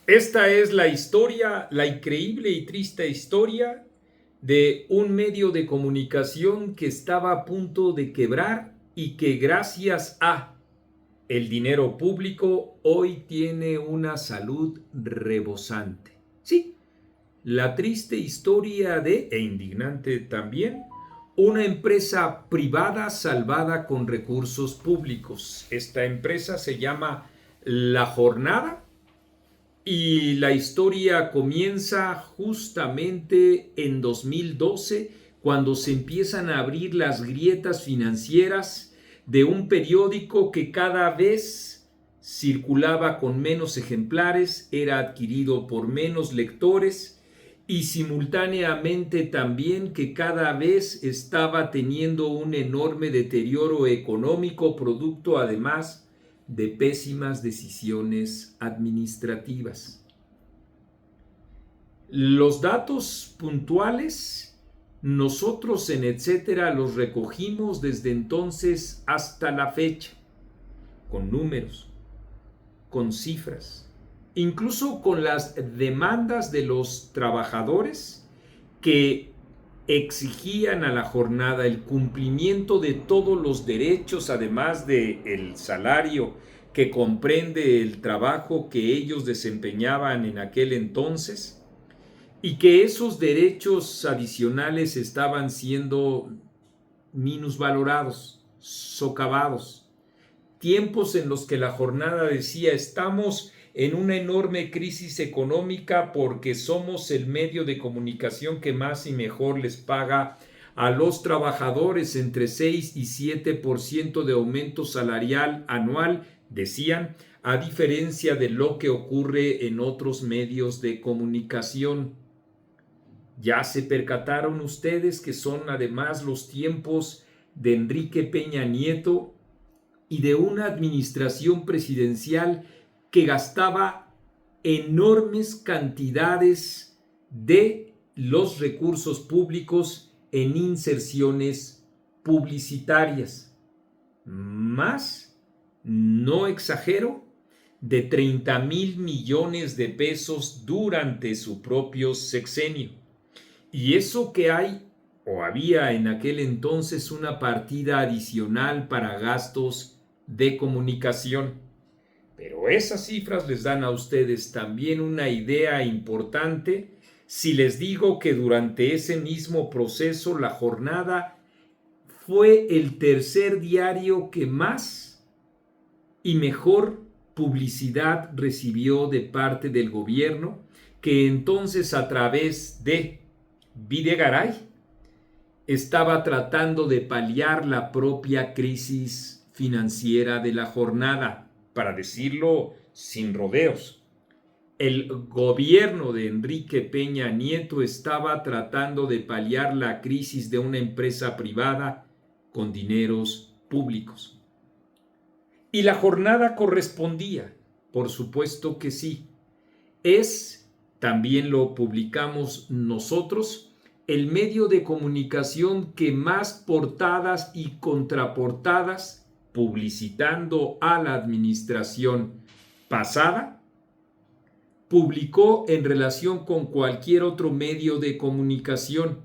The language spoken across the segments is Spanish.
Esta es la historia, la increíble y triste historia de un medio de comunicación que estaba a punto de quebrar y que gracias a el dinero público hoy tiene una salud rebosante. Sí, la triste historia e indignante también, una empresa privada salvada con recursos públicos. Esta empresa se llama La Jornada y la historia comienza justamente en 2012, cuando se empiezan a abrir las grietas financieras de un periódico que cada vez circulaba con menos ejemplares, era adquirido por menos lectores y simultáneamente también que cada vez estaba teniendo un enorme deterioro económico, producto además de pésimas decisiones administrativas. Los datos puntuales nosotros en Etcétera los recogimos desde entonces hasta la fecha, con números, con cifras, incluso con las demandas de los trabajadores que exigían a la jornada el cumplimiento de todos los derechos, además del salario que comprende el trabajo que ellos desempeñaban en aquel entonces, y que esos derechos adicionales estaban siendo minusvalorados, socavados. Tiempos en los que la jornada decía: estamos en una enorme crisis económica porque somos el medio de comunicación que más y mejor les paga a los trabajadores, entre 6 y 7% de aumento salarial anual, decían, a diferencia de lo que ocurre en otros medios de comunicación. Ya se percataron ustedes que son además los tiempos de Enrique Peña Nieto y de una administración presidencial que gastaba enormes cantidades de los recursos públicos en inserciones publicitarias. Más, no exagero, de 30,000 millones de pesos durante su propio sexenio. Y eso que hay o había en aquel entonces una partida adicional para gastos de comunicación. Pero esas cifras les dan a ustedes también una idea importante si les digo que durante ese mismo proceso La Jornada fue el tercer diario que más y mejor publicidad recibió de parte del gobierno, que entonces a través de Videgaray estaba tratando de paliar la propia crisis financiera de La Jornada, para decirlo sin rodeos. El gobierno de Enrique Peña Nieto estaba tratando de paliar la crisis de una empresa privada con dineros públicos. Y La Jornada correspondía, por supuesto que sí. También lo publicamos nosotros, el medio de comunicación que más portadas y contraportadas, publicitando a la administración pasada, publicó en relación con cualquier otro medio de comunicación,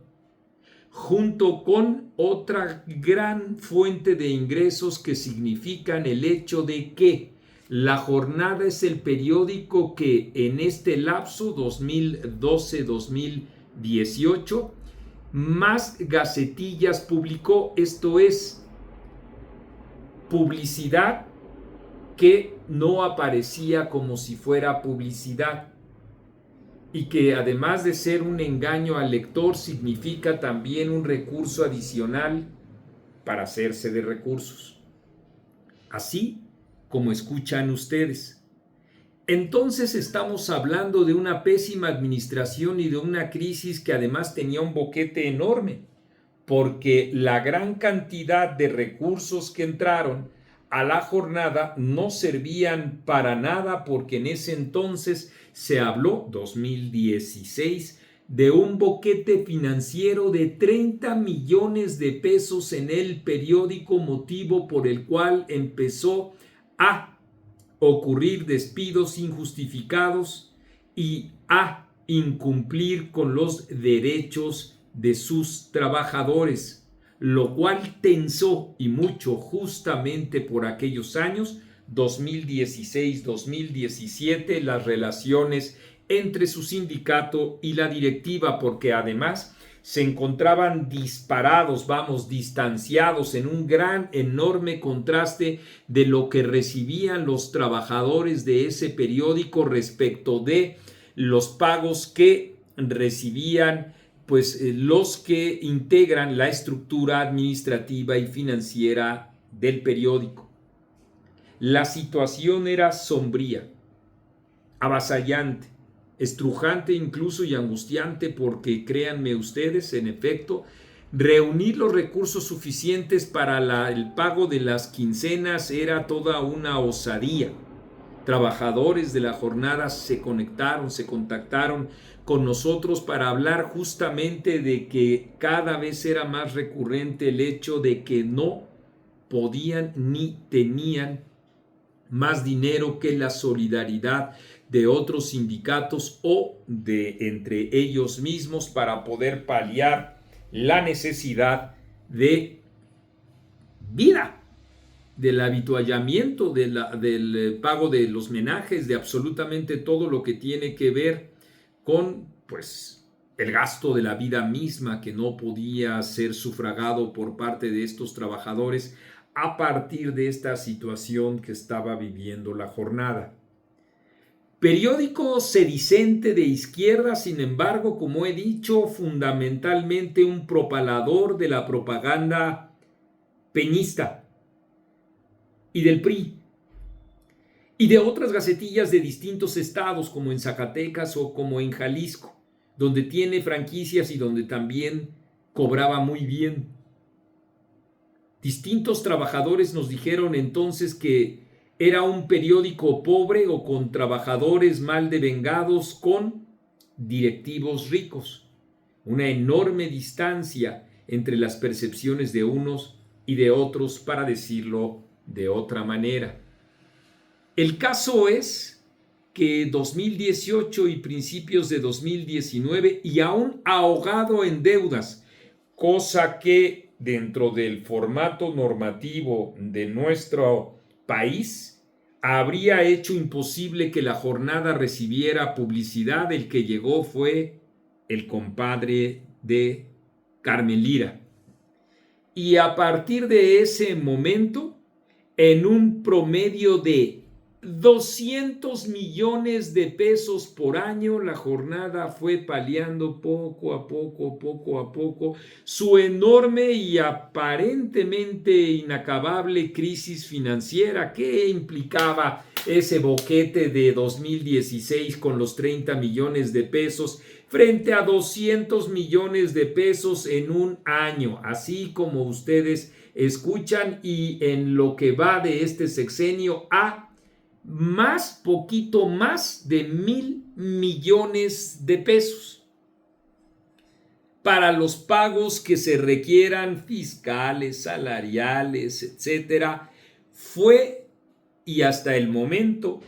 junto con otra gran fuente de ingresos que significan el hecho de que La Jornada es el periódico que en este lapso 2012-2018 más gacetillas publicó, esto es, publicidad que no aparecía como si fuera publicidad, y que además de ser un engaño al lector significa también un recurso adicional para hacerse de recursos. Así como escuchan ustedes. Entonces estamos hablando de una pésima administración y de una crisis que además tenía un boquete enorme, porque la gran cantidad de recursos que entraron a La Jornada no servían para nada, porque en ese entonces se habló, 2016, de un boquete financiero de 30 millones de pesos en el periódico, motivo por el cual empezó a ocurrir despidos injustificados y a incumplir con los derechos de sus trabajadores, lo cual tensó y mucho justamente por aquellos años 2016-2017 las relaciones entre su sindicato y la directiva, porque además se encontraban disparados, distanciados en un gran, enorme contraste de lo que recibían los trabajadores de ese periódico respecto de los pagos que recibían los que integran la estructura administrativa y financiera del periódico. La situación era sombría, avasallante, estrujante incluso y angustiante, porque créanme ustedes, en efecto, reunir los recursos suficientes para el pago de las quincenas era toda una osadía. Trabajadores de la jornada se contactaron con nosotros para hablar justamente de que cada vez era más recurrente el hecho de que no podían ni tenían más dinero que la solidaridad de otros sindicatos o de entre ellos mismos para poder paliar la necesidad de vida, del habituallamiento, del pago de los menajes, de absolutamente todo lo que tiene que ver con el gasto de la vida misma, que no podía ser sufragado por parte de estos trabajadores a partir de esta situación que estaba viviendo la jornada. Periódico sedicente de izquierda, sin embargo, como he dicho, fundamentalmente un propalador de la propaganda peñista y del PRI y de otras gacetillas de distintos estados, como en Zacatecas o como en Jalisco, donde tiene franquicias y donde también cobraba muy bien. Distintos trabajadores nos dijeron entonces que era un periódico pobre o con trabajadores mal devengados con directivos ricos. Una enorme distancia entre las percepciones de unos y de otros, para decirlo de otra manera. El caso es que 2018 y principios de 2019, y aún ahogado en deudas, cosa que dentro del formato normativo de nuestro país habría hecho imposible que la jornada recibiera publicidad, el que llegó fue el compadre de Carmen Lira. Y a partir de ese momento, en un promedio de 200 millones de pesos por año, la jornada fue paliando poco a poco su enorme y aparentemente inacabable crisis financiera que implicaba ese boquete de 2016 con los 30 millones de pesos frente a 200 millones de pesos en un año, así como ustedes escuchan, y en lo que va de este sexenio poquito más de 1,000 millones de pesos para los pagos que se requieran, fiscales, salariales, etcétera. Fue, y hasta el momento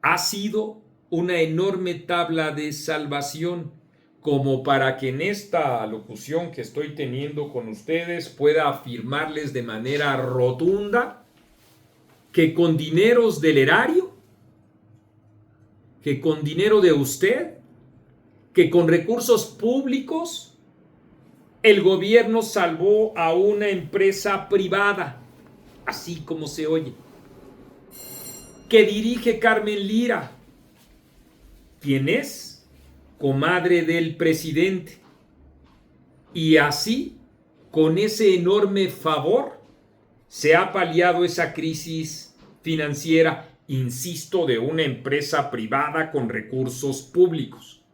ha sido, una enorme tabla de salvación, como para que en esta alocución que estoy teniendo con ustedes pueda afirmarles de manera rotunda que con dineros del erario, que con dinero de usted, que con recursos públicos, el gobierno salvó a una empresa privada, así como se oye, que dirige Carmen Lira, quien es comadre del presidente. Y así, con ese enorme favor, se ha paliado esa crisis financiera, insisto, de una empresa privada con recursos públicos.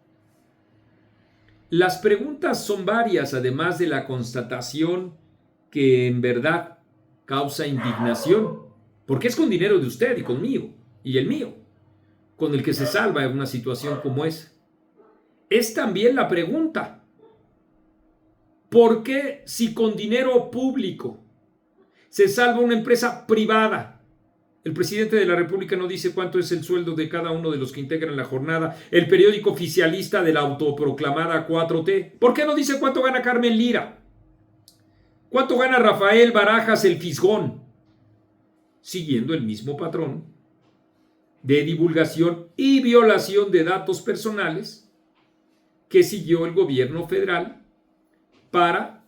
Las preguntas son varias, además de la constatación que en verdad causa indignación, porque es con dinero de usted y conmigo, y el mío, con el que se salva en una situación como esa. Es también la pregunta: ¿por qué, si con dinero público se salva una empresa privada El presidente de la República no dice cuánto es el sueldo de cada uno de los que integran la jornada. El periódico oficialista de la autoproclamada 4T. ¿Por qué no dice cuánto gana Carmen Lira? ¿Cuánto gana Rafael Barajas el Fisgón? Siguiendo el mismo patrón de divulgación y violación de datos personales que siguió el gobierno federal para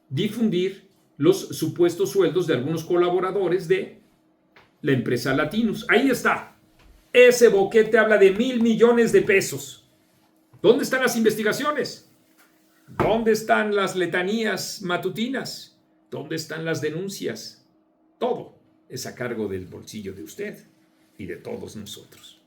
difundir los supuestos sueldos de algunos colaboradores de la empresa Latinus. Ahí está. Ese boquete habla de 1,000 millones de pesos. ¿Dónde están las investigaciones? ¿Dónde están las letanías matutinas? ¿Dónde están las denuncias? Todo es a cargo del bolsillo de usted y de todos nosotros.